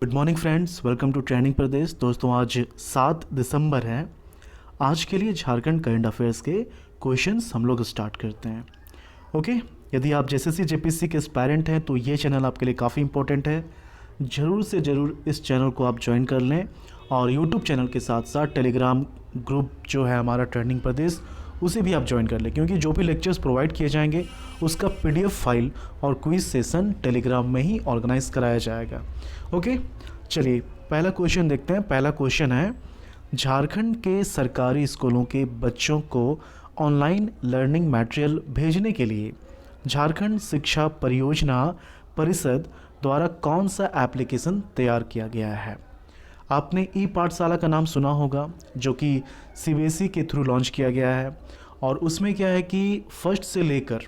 Good morning friends, welcome to training Pradesh. दोस्तों आज 7 दिसंबर है। आज के लिए झारखंड करंट अफेयर्स के क्वेश्चंस हम लोग स्टार्ट करते हैं। ओके, यदि आप जेएसएससी जेपीएससी के एस्पायरेंट हैं तो ये चैनल आपके लिए काफ़ी इंपॉर्टेंट है। ज़रूर से ज़रूर इस चैनल को आप ज्वाइन कर लें और यूट्यूब चैनल के साथ साथ टेलीग्राम ग्रुप जो है हमारा ट्रेनिंग प्रदेश, उसे भी आप ज्वाइन कर लें, क्योंकि जो भी लेक्चर्स प्रोवाइड किए जाएंगे उसका पीडीएफ फाइल और क्विज सेशन टेलीग्राम में ही ऑर्गेनाइज कराया जाएगा। ओके, चलिए पहला क्वेश्चन देखते हैं। पहला क्वेश्चन है, झारखंड के सरकारी स्कूलों के बच्चों को ऑनलाइन लर्निंग मटेरियल भेजने के लिए झारखंड शिक्षा परियोजना परिषद द्वारा कौन सा एप्लीकेशन तैयार किया गया है? आपने ई पाठशाला का नाम सुना होगा, जो कि सीबीएसई के थ्रू लॉन्च किया गया है। और उसमें क्या है कि फर्स्ट से लेकर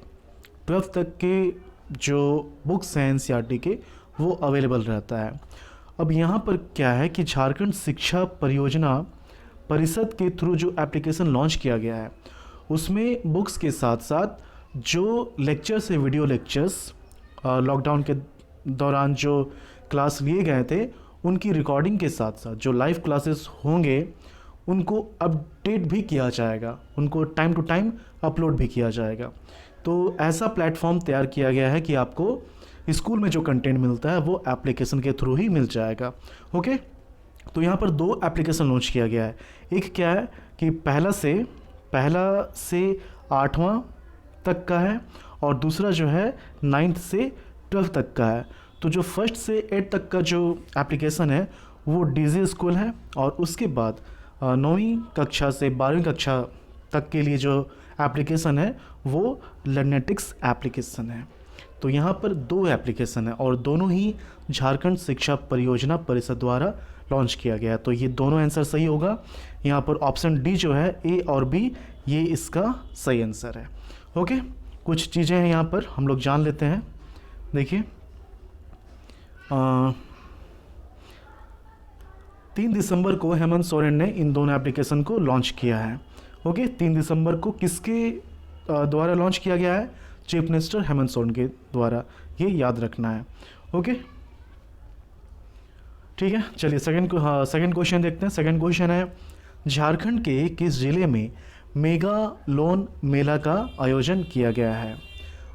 12th तक के जो बुक्स हैं एनसीईआरटी के, वो अवेलेबल रहता है। अब यहाँ पर क्या है कि झारखंड शिक्षा परियोजना परिषद के थ्रू जो एप्लीकेशन लॉन्च किया गया है, उसमें बुक्स के साथ साथ जो लेक्चर्स है, वीडियो लेक्चर्स लॉकडाउन के दौरान जो क्लास लिए गए थे, उनकी रिकॉर्डिंग के साथ साथ जो लाइव क्लासेस होंगे उनको अपडेट भी किया जाएगा, उनको टाइम टू टाइम अपलोड भी किया जाएगा। तो ऐसा प्लेटफॉर्म तैयार किया गया है कि आपको स्कूल में जो कंटेंट मिलता है वो एप्लीकेशन के थ्रू ही मिल जाएगा। ओके, तो यहाँ पर 2 एप्लीकेशन लॉन्च किया गया है। एक क्या है कि पहला से 8वां तक का है, और दूसरा जो है 9th से 12th तक का है। तो जो फर्स्ट से 8 तक का जो एप्लीकेशन है वो डीजी स्कूल है, और उसके बाद 9वीं कक्षा से 12वीं कक्षा तक के लिए जो एप्लीकेशन है वो लर्नेटिक्स एप्लीकेशन है। तो यहाँ पर 2 एप्लीकेशन है और दोनों ही झारखंड शिक्षा परियोजना परिषद द्वारा लॉन्च किया गया है। तो ये दोनों आंसर सही होगा। यहाँ पर ऑप्शन डी जो है, ए और बी, ये इसका सही आंसर है। ओके, कुछ चीज़ें हैं यहाँ पर हम लोग जान लेते हैं। देखिए 3 दिसंबर को हेमंत सोरेन ने इन दोनों एप्लीकेशन को लॉन्च किया है। ओके, 3 दिसंबर को किसके द्वारा लॉन्च किया गया है? चीफ मिनिस्टर हेमंत सोरेन के द्वारा, ये याद रखना है। ओके, ठीक है। चलिए सेकंड क्वेश्चन देखते हैं। सेकंड क्वेश्चन है, झारखंड के किस जिले में मेगा लोन मेला का आयोजन किया गया है?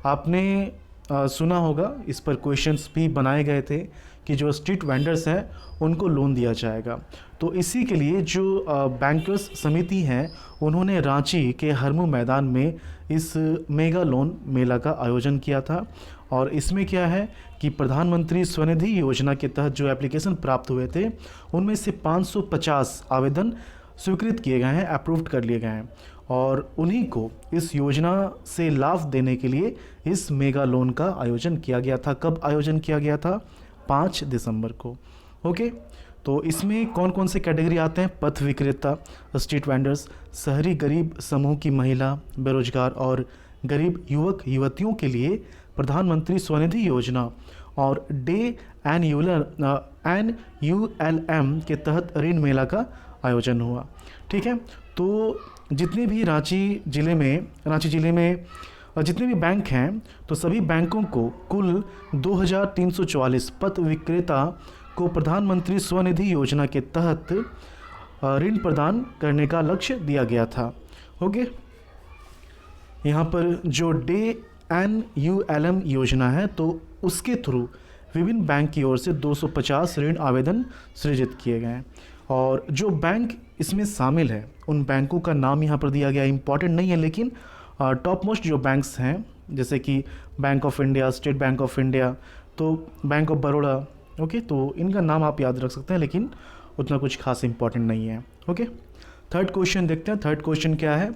आपने सुना होगा, इस पर क्वेश्चंस भी बनाए गए थे कि जो स्ट्रीट वेंडर्स हैं उनको लोन दिया जाएगा। तो इसी के लिए जो बैंकर्स समिति है, उन्होंने रांची के हरमू मैदान में इस मेगा लोन मेला का आयोजन किया था। और इसमें क्या है कि प्रधानमंत्री स्वनिधि योजना के तहत जो एप्लीकेशन प्राप्त हुए थे, उनमें से 550 आवेदन स्वीकृत किए गए हैं, अप्रूव्ड कर लिए गए हैं, और उन्हीं को इस योजना से लाभ देने के लिए इस मेगा लोन का आयोजन किया गया था। कब आयोजन किया गया था? 5 दिसंबर को। ओके, तो इसमें कौन कौन से कैटेगरी आते हैं? पथ विक्रेता, स्ट्रीट वेंडर्स, शहरी गरीब समूह की महिला, बेरोजगार और गरीब युवक युवतियों के लिए प्रधानमंत्री स्वनिधि योजना और डे NULM के तहत ऋण मेला का आयोजन हुआ। ठीक है, तो जितने भी रांची ज़िले में जितने भी बैंक हैं, तो सभी बैंकों को कुल 2344 पथ विक्रेता को प्रधानमंत्री स्वनिधि योजना के तहत ऋण प्रदान करने का लक्ष्य दिया गया था। ओके, यहाँ पर जो डे NULM योजना है, तो उसके थ्रू विभिन्न बैंक की ओर से 250 ऋण आवेदन सृजित किए गए हैं। और जो बैंक इसमें शामिल है, उन बैंकों का नाम यहाँ पर दिया गया। इंपॉर्टेंट नहीं है, लेकिन टॉप मोस्ट जो बैंक्स हैं, जैसे कि bank of India, state bank of India, तो बैंक ऑफ बड़ौदा, ओके, तो इनका नाम आप याद रख सकते हैं, लेकिन उतना कुछ खास इंपॉर्टेंट नहीं है। ओके, थर्ड क्वेश्चन देखते हैं। थर्ड क्वेश्चन क्या है?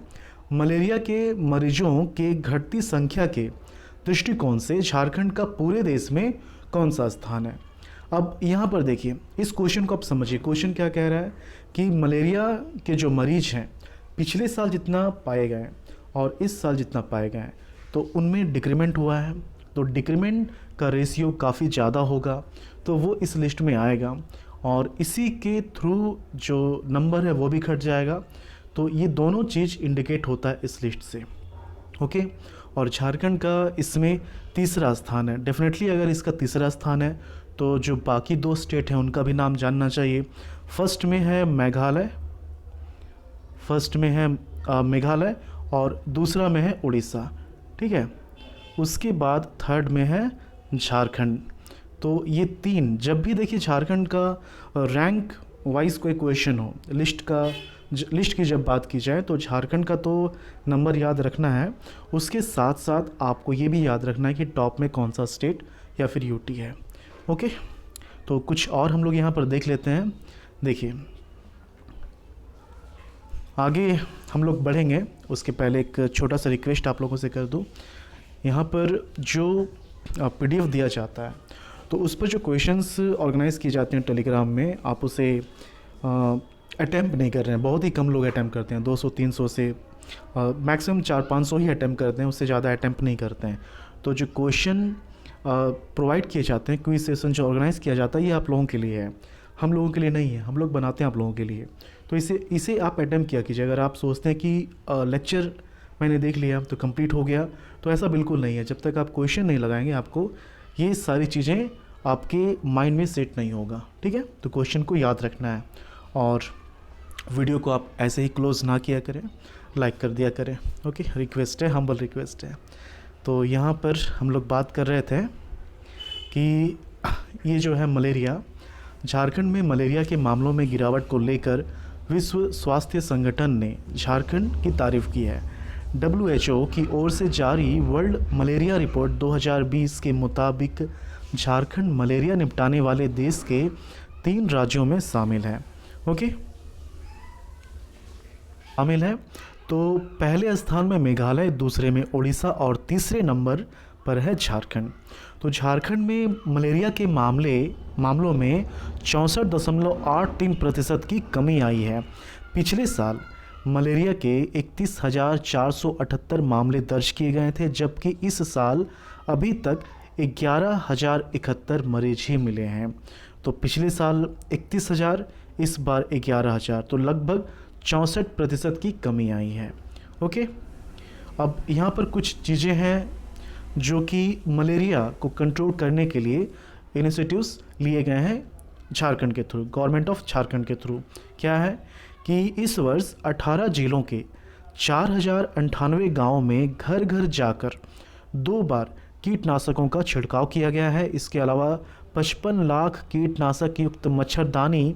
मलेरिया के मरीजों के घटती संख्या के दृष्टिकोण से झारखंड का पूरे देश में कौन सा स्थान है? अब यहाँ पर देखिए, इस क्वेश्चन को आप समझिए। क्वेश्चन क्या कह रहा है कि मलेरिया के जो मरीज हैं, पिछले साल जितना पाए गए और इस साल जितना पाए गए हैं, तो उनमें डिक्रीमेंट हुआ है। तो डिक्रीमेंट का रेशियो काफ़ी ज़्यादा होगा, तो वो इस लिस्ट में आएगा, और इसी के थ्रू जो नंबर है वो भी घट जाएगा। तो ये दोनों चीज़ इंडिकेट होता है इस लिस्ट से। ओके, और झारखंड का इसमें तीसरा स्थान है। डेफिनेटली अगर इसका तीसरा स्थान है तो जो बाकी दो स्टेट हैं उनका भी नाम जानना चाहिए। फर्स्ट में है मेघालय, मेघालय और दूसरा में है उड़ीसा, ठीक है। उसके बाद थर्ड में है झारखंड। तो ये तीन, जब भी देखिए झारखंड का रैंक वाइज कोई क्वेश्चन हो, लिस्ट की जब बात की जाए तो झारखंड का तो नंबर याद रखना है, उसके साथ साथ आपको ये भी याद रखना है कि टॉप में कौन सा स्टेट या फिर यूटी है। ओके, तो कुछ और हम लोग यहाँ पर देख लेते हैं। देखिए आगे हम लोग बढ़ेंगे उसके पहले एक छोटा सा रिक्वेस्ट आप लोगों से कर दूँ। यहाँ पर जो PDF दिया जाता है तो उस पर जो क्वेश्चंस ऑर्गेनाइज़ किए जाते हैं टेलीग्राम में, आप उसे अटैम्प्ट नहीं कर रहे हैं। बहुत ही कम लोग अटैम्प्ट करते हैं, 200-300 से मैक्सिमम 400-500 ही अटैम्प्ट करते हैं, उससे ज़्यादा अटैम्प्ट नहीं करते हैं। तो जो क्वेश्चन प्रोवाइड किए जाते हैं, क्विज सेशन जो ऑर्गेनाइज़ किया जाता है, ये आप लोगों के लिए है, हम लोगों के लिए नहीं है। हम लोग बनाते हैं आप लोगों के लिए, तो इसे आप अटैम्प्ट किया कीजिए। अगर आप सोचते हैं कि लेक्चर मैंने देख लिया तो कंप्लीट हो गया, तो ऐसा बिल्कुल नहीं है। जब तक आप क्वेश्चन नहीं लगाएंगे, आपको ये सारी चीज़ें आपके माइंड में सेट नहीं होगा, ठीक है। तो क्वेश्चन को याद रखना है, और वीडियो को आप ऐसे ही क्लोज ना किया करें, लाइक कर दिया करें। ओके, रिक्वेस्ट है, हम्बल रिक्वेस्ट है। तो यहाँ पर हम लोग बात कर रहे थे कि ये जो है मलेरिया, झारखंड में मलेरिया के मामलों में गिरावट को लेकर विश्व स्वास्थ्य संगठन ने झारखंड की तारीफ की है। WHO की ओर से जारी वर्ल्ड मलेरिया रिपोर्ट 2020 के मुताबिक झारखंड मलेरिया निपटाने वाले देश के 3 राज्यों में शामिल है। ओके, शामिल है। तो पहले स्थान में मेघालय, दूसरे में उड़ीसा और तीसरे नंबर पर है झारखंड। तो झारखंड में मलेरिया के मामलों में 64.83% की कमी आई है। पिछले साल मलेरिया के 31,478 मामले दर्ज किए गए थे, जबकि इस साल अभी तक 11,071 मरीज ही मिले हैं। तो पिछले साल 31,000, इस बार 11,000, तो लगभग 64% की कमी आई है। ओके, अब यहाँ पर कुछ चीज़ें हैं जो कि मलेरिया को कंट्रोल करने के लिए इनिशिएटिव्स लिए गए हैं झारखंड के थ्रू, गवर्नमेंट ऑफ झारखंड के थ्रू। क्या है कि इस वर्ष 18 जिलों के 4,098 गाँव में घर घर जाकर 2 बार कीटनाशकों का छिड़काव किया गया है। इसके अलावा 55 लाख कीटनाशक युक्त मच्छरदानी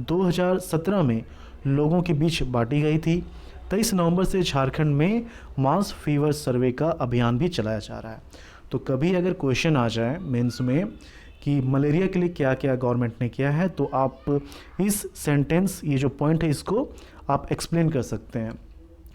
2017 में लोगों के बीच बांटी गई थी। 23 नवंबर से झारखंड में मास फीवर सर्वे का अभियान भी चलाया जा रहा है। तो कभी अगर क्वेश्चन आ जाए मेंस में कि मलेरिया के लिए क्या क्या गवर्नमेंट ने किया है, तो आप इस सेंटेंस, ये जो पॉइंट है, इसको आप एक्सप्लेन कर सकते हैं।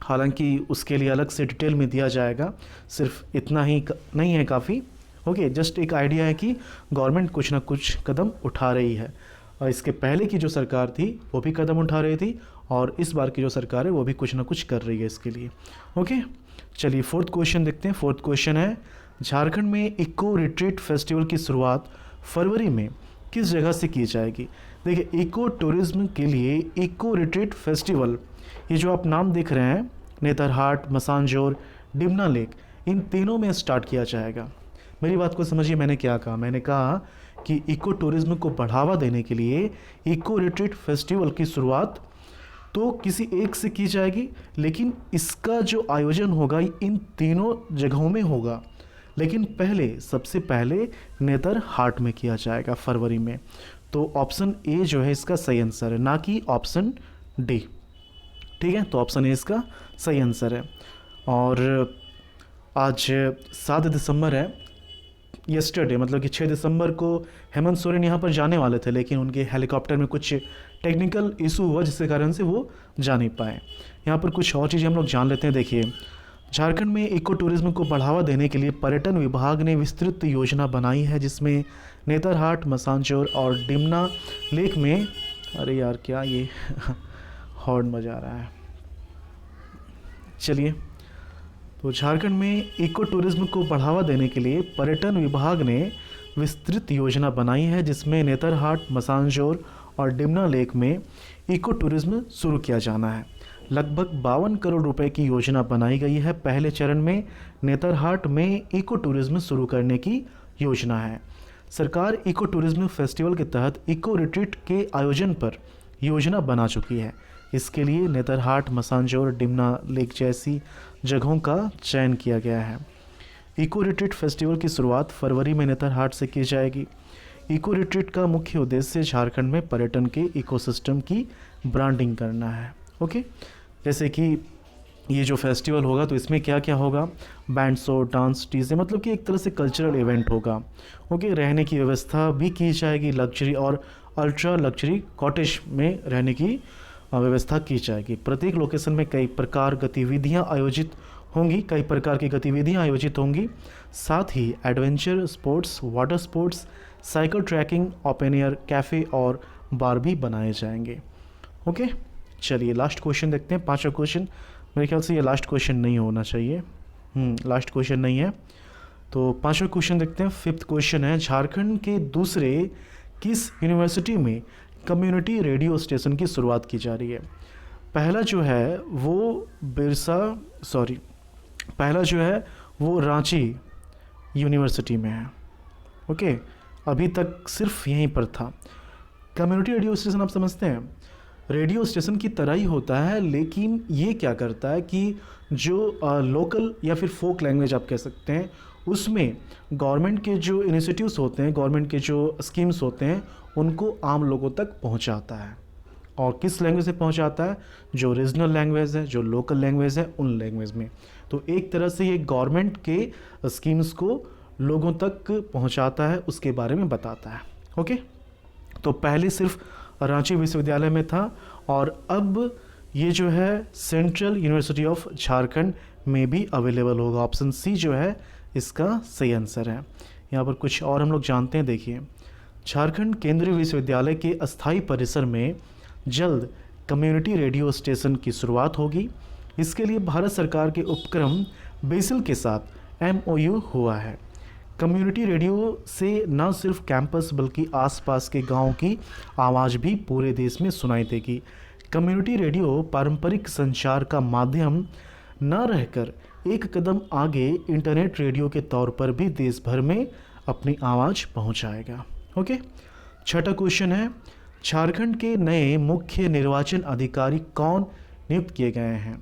हालांकि उसके लिए अलग से डिटेल में दिया जाएगा, सिर्फ इतना ही नहीं है काफ़ी। ओके, जस्ट एक आइडिया है कि गवर्नमेंट कुछ ना कुछ कदम उठा रही है, और इसके पहले की जो सरकार थी वो भी कदम उठा रही थी, और इस बार की जो सरकार है वो भी कुछ ना कुछ कर रही है इसके लिए। ओके, चलिए 4th क्वेश्चन देखते हैं। 4th क्वेश्चन है, झारखंड में इको रिट्रीट फेस्टिवल की शुरुआत फरवरी में किस जगह से की जाएगी। देखिए, इको टूरिज्म के लिए इको रिट्रीट फेस्टिवल, ये जो आप नाम देख रहे हैं, नेतरहाट, मसानजोर, डिमना लेक, इन तीनों में स्टार्ट किया जाएगा। मेरी बात को समझिए, मैंने क्या कहा। मैंने कहा कि इको टूरिज्म को बढ़ावा देने के लिए इको रिट्रीट फेस्टिवल की शुरुआत तो किसी एक से की जाएगी, लेकिन इसका जो आयोजन होगा इन तीनों जगहों में होगा। लेकिन सबसे पहले नेतरहाट में किया जाएगा फरवरी में। तो ऑप्शन ए जो है इसका सही आंसर है, ना कि ऑप्शन डी। ठीक है, तो ऑप्शन ए इसका सही आंसर है। और आज 7 दिसंबर है। यस्टरडे मतलब कि 6 दिसंबर को हेमंत सोरेन यहाँ पर जाने वाले थे, लेकिन उनके हेलीकॉप्टर में कुछ टेक्निकल इशू हुआ, जिसके कारण से वो जा नहीं पाए। यहाँ पर कुछ और चीज़ें हम लोग जान लेते हैं। देखिए, झारखंड में इको टूरिज्म को बढ़ावा देने के लिए पर्यटन विभाग ने विस्तृत योजना बनाई है, जिसमें नेतरहाट, मसानजोर और डिमना लेक में, अरे यार क्या ये हॉर्न बजा रहा है। चलिए, तो झारखंड में इको टूरिज्म को बढ़ावा देने के लिए पर्यटन विभाग ने विस्तृत योजना बनाई है, जिसमें नेतरहाट, मसानजोर और डिमना लेक में इको टूरिज्म शुरू किया जाना है। लगभग 52 करोड़ रुपए की योजना बनाई गई है। पहले चरण में नेतरहाट में इको टूरिज्म शुरू करने की योजना है। सरकार इको टूरिज्म फेस्टिवल के तहत इको रिट्रीट के आयोजन पर योजना बना चुकी है। इसके लिए नेतरहाट, मसांजोर, डिमना लेक जैसी जगहों का चयन किया गया है। इको रिट्रीट फेस्टिवल की शुरुआत फरवरी में नेतरहाट से की जाएगी। इको रिट्रीट का मुख्य उद्देश्य झारखंड में पर्यटन के इकोसिस्टम की ब्रांडिंग करना है। ओके, जैसे कि ये जो फेस्टिवल होगा तो इसमें क्या क्या होगा, बैंड शो, डांस, डीजे, मतलब कि एक तरह से कल्चरल इवेंट होगा। ओके, रहने की व्यवस्था भी की जाएगी, लग्जरी और अल्ट्रा लग्जरी कॉटेज में रहने की व्यवस्था की जाएगी। प्रत्येक लोकेशन में कई प्रकार की गतिविधियाँ आयोजित होंगी। साथ ही adventure sports, water sports, cycle tracking, open air cafe और बार भी बनाए जाएंगे। ओके, चलिए लास्ट क्वेश्चन देखते हैं। 5वां क्वेश्चन, मेरे ख्याल से ये लास्ट क्वेश्चन नहीं होना चाहिए। लास्ट क्वेश्चन नहीं है, तो 5वां क्वेश्चन देखते हैं। 5th क्वेश्चन है, झारखंड के दूसरे किस यूनिवर्सिटी में कम्युनिटी रेडियो स्टेशन की शुरुआत की जा रही है? पहला जो है वो रांची यूनिवर्सिटी में है। ओके, अभी तक सिर्फ यहीं पर था। कम्युनिटी रेडियो स्टेशन आप समझते हैं, रेडियो स्टेशन की तरह ही होता है, लेकिन ये क्या करता है कि जो लोकल या फिर फोक लैंग्वेज आप कह सकते हैं, उसमें गवर्नमेंट के जो इनिशिएटिव्स होते हैं, गवर्नमेंट के जो स्कीम्स होते हैं, उनको आम लोगों तक पहुंचाता है। और किस लैंग्वेज से पहुंचाता है? जो रीजनल लैंग्वेज है, जो लोकल लैंग्वेज है, उन लैंग्वेज में। तो एक तरह से ये गवर्नमेंट के स्कीम्स को लोगों तक पहुंचाता है, उसके बारे में बताता है। ओके, तो पहले सिर्फ रांची विश्वविद्यालय में था और अब ये जो है सेंट्रल यूनिवर्सिटी ऑफ झारखंड में भी अवेलेबल होगा। ऑप्शन सी जो है इसका सही आंसर है। यहाँ पर कुछ और हम लोग जानते हैं, देखिए। झारखंड केंद्रीय विश्वविद्यालय के अस्थाई परिसर में जल्द कम्युनिटी रेडियो स्टेशन की शुरुआत होगी। इसके लिए भारत सरकार के उपक्रम बेसिल के साथ MOU हुआ है। कम्युनिटी रेडियो से न सिर्फ कैंपस बल्कि आसपास के गांव की आवाज़ भी पूरे देश में सुनाई देगी। कम्युनिटी रेडियो पारंपरिक संचार का माध्यम न रहकर एक कदम आगे इंटरनेट रेडियो के तौर पर भी देश भर में अपनी आवाज़ पहुंचाएगा। ओके, 6वां क्वेश्चन है, झारखंड के नए मुख्य निर्वाचन अधिकारी कौन नियुक्त किए गए हैं?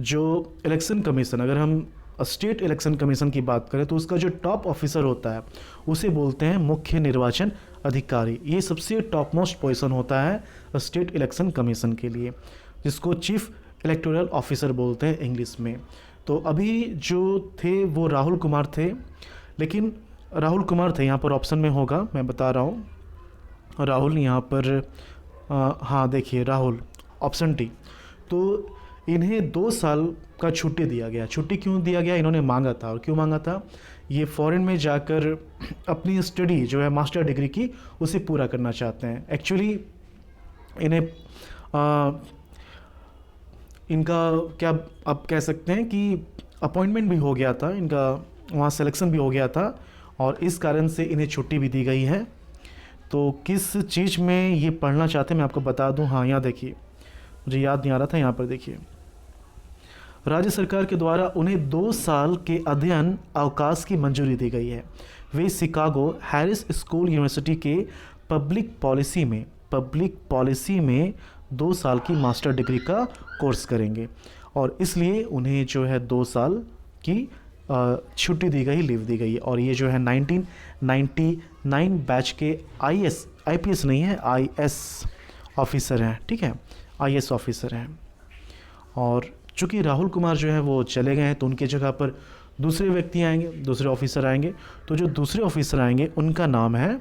जो इलेक्शन कमीशन, अगर हम स्टेट इलेक्शन कमीशन की बात करें तो उसका जो टॉप ऑफिसर होता है उसे बोलते हैं मुख्य निर्वाचन अधिकारी। ये सबसे टॉप मोस्ट पोजीशन होता है स्टेट इलेक्शन कमीशन के लिए, जिसको चीफ इलेक्टोरल ऑफिसर बोलते हैं इंग्लिश में। तो अभी जो थे वो राहुल कुमार थे, लेकिन राहुल कुमार थे, यहाँ पर ऑप्शन में होगा, मैं बता रहा हूँ, राहुल यहाँ पर हाँ देखिए राहुल, ऑप्शन टी। तो इन्हें 2 साल का छुट्टी दिया गया। छुट्टी क्यों दिया गया? इन्होंने मांगा था। और क्यों मांगा था? ये फॉरेन में जाकर अपनी स्टडी जो है मास्टर डिग्री की उसे पूरा करना चाहते हैं। एक्चुअली इन्हें इनका क्या आप कह सकते हैं कि अपॉइंटमेंट भी हो गया था, इनका वहाँ सिलेक्शन भी हो गया था और इस कारण से इन्हें छुट्टी भी दी गई है। तो किस चीज़ में ये पढ़ना चाहते हैं मैं आपको बता दूं। हाँ, यहाँ देखिए, मुझे याद नहीं आ रहा था, यहाँ पर देखिए, राज्य सरकार के द्वारा उन्हें 2 साल के अध्ययन अवकाश की मंजूरी दी गई है। वे शिकागो हैरिस स्कूल यूनिवर्सिटी के पब्लिक पॉलिसी में 2 साल की मास्टर डिग्री का कोर्स करेंगे और इसलिए उन्हें जो है 2 साल की छुट्टी दी गई, लीव दी गई। और ये जो है 1999 बैच के IPS नहीं है, IS ऑफिसर हैं, ठीक है, IS ऑफिसर हैं। और चूँकि राहुल कुमार जो है वो चले गए हैं तो उनकी जगह पर दूसरे व्यक्ति आएंगे, दूसरे ऑफिसर आएंगे। तो जो दूसरे ऑफिसर आएंगे उनका नाम है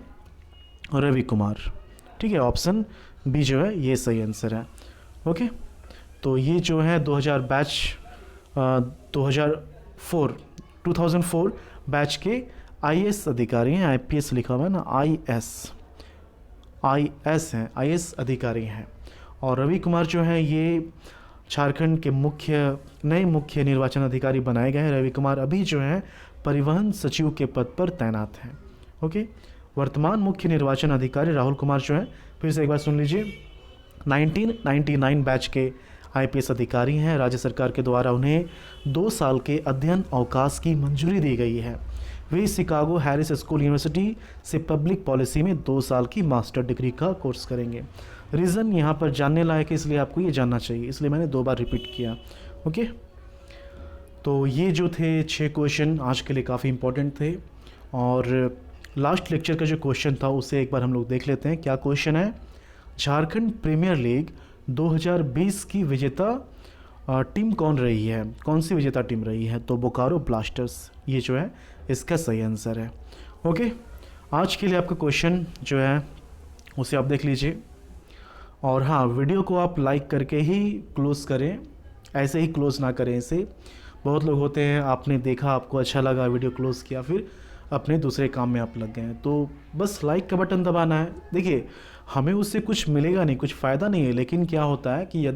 रवि कुमार, ठीक है। ऑप्शन बी जो है ये सही आंसर है। ओके, तो ये जो है 2004 बैच के IS अधिकारी हैं। IPS लिखा हुआ है ना, IS हैं, IS अधिकारी हैं। और रवि कुमार जो है ये झारखंड के नए मुख्य निर्वाचन अधिकारी बनाए गए हैं। रवि कुमार अभी जो है परिवहन सचिव के पद पर तैनात हैं। ओके, वर्तमान मुख्य निर्वाचन अधिकारी राहुल कुमार जो है, फिर से एक बार सुन लीजिए, 1999 बैच के IPS अधिकारी हैं। राज्य सरकार के द्वारा उन्हें 2 साल के अध्ययन अवकाश की मंजूरी दी गई है। वे शिकागो हैरिस स्कूल यूनिवर्सिटी से पब्लिक पॉलिसी में 2 साल की मास्टर डिग्री का कोर्स करेंगे। रीज़न यहाँ पर जानने लायक है, इसलिए आपको ये जानना चाहिए, इसलिए मैंने 2 बार रिपीट किया। ओके, तो ये जो थे 6 क्वेश्चन आज के लिए काफ़ी इंपॉर्टेंट थे। और लास्ट लेक्चर का जो क्वेश्चन था उसे एक बार हम लोग देख लेते हैं। क्या क्वेश्चन है? झारखंड प्रीमियर लीग 2020 की विजेता टीम कौन रही है? कौन सी विजेता टीम रही है? तो बोकारो ब्लास्टर्स, ये जो है इसका सही आंसर है। ओके, आज के लिए आपका क्वेश्चन जो है उसे आप देख लीजिए। और हाँ, वीडियो को आप लाइक करके ही क्लोज़ करें, ऐसे ही क्लोज़ ना करें इसे। बहुत लोग होते हैं, आपने देखा, आपको अच्छा लगा, वीडियो क्लोज़ किया, फिर अपने दूसरे काम में आप लग गए हैं। तो बस लाइक का बटन दबाना है। देखिए, हमें उससे कुछ मिलेगा नहीं, कुछ फ़ायदा नहीं है, लेकिन क्या होता है कि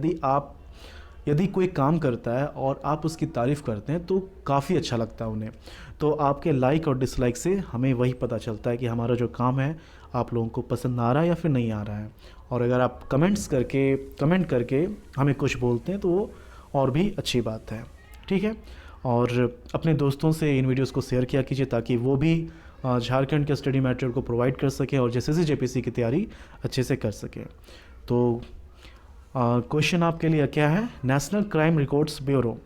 यदि कोई काम करता है और आप उसकी तारीफ़ करते हैं तो काफ़ी अच्छा लगता है उन्हें। तो आपके लाइक और डिसलाइक से हमें वही पता चलता है कि हमारा जो काम है आप लोगों को पसंद आ रहा है या फिर नहीं आ रहा है। और अगर आप कमेंट करके हमें कुछ बोलते हैं तो वो और भी अच्छी बात है, ठीक है। और अपने दोस्तों से इन वीडियोस को शेयर किया कीजिए ताकि वो भी झारखंड के स्टडी मटेरियल को प्रोवाइड कर सकें और जैसे जेपीसी की तैयारी अच्छे से कर सकें। तो क्वेश्चन आपके लिए क्या है? नेशनल क्राइम रिकॉर्ड्स ब्यूरो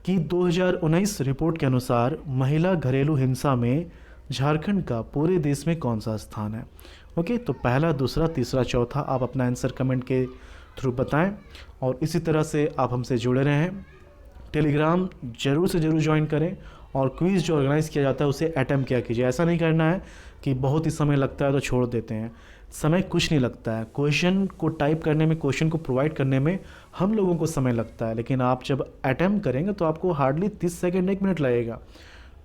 की 2019 रिपोर्ट के अनुसार महिला घरेलू हिंसा में झारखंड का पूरे देश में कौन सा स्थान है? ओके, तो पहला, दूसरा, तीसरा, चौथा आप अपना आंसर कमेंट के थ्रू बताएं। और इसी तरह से आप हमसे जुड़े रहें। टेलीग्राम ज़रूर से ज़रूर ज्वाइन करें और क्विज़ जो ऑर्गेनाइज़ किया जाता है उसे अटेम्प्ट किया कीजिए। ऐसा नहीं करना है कि बहुत ही समय लगता है तो छोड़ देते हैं। समय कुछ नहीं लगता है, क्वेश्चन को टाइप करने में, क्वेश्चन को प्रोवाइड करने में हम लोगों को समय लगता है, लेकिन आप जब अटेम्प्ट करेंगे तो आपको हार्डली 30 सेकेंड 1 मिनट लगेगा।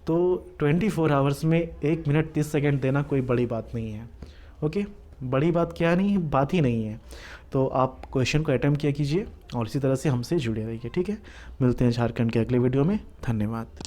तो 24 आवर्स में 1 मिनट 30 सेकेंड देना कोई बड़ी बात नहीं है। ओके, बड़ी बात क्या नहीं, बात ही नहीं है। तो आप क्वेश्चन को अटेम्प्ट किया कीजिए और इसी तरह से हमसे जुड़े रहिए, ठीक है। मिलते हैं झारखंड के अगले वीडियो में। धन्यवाद।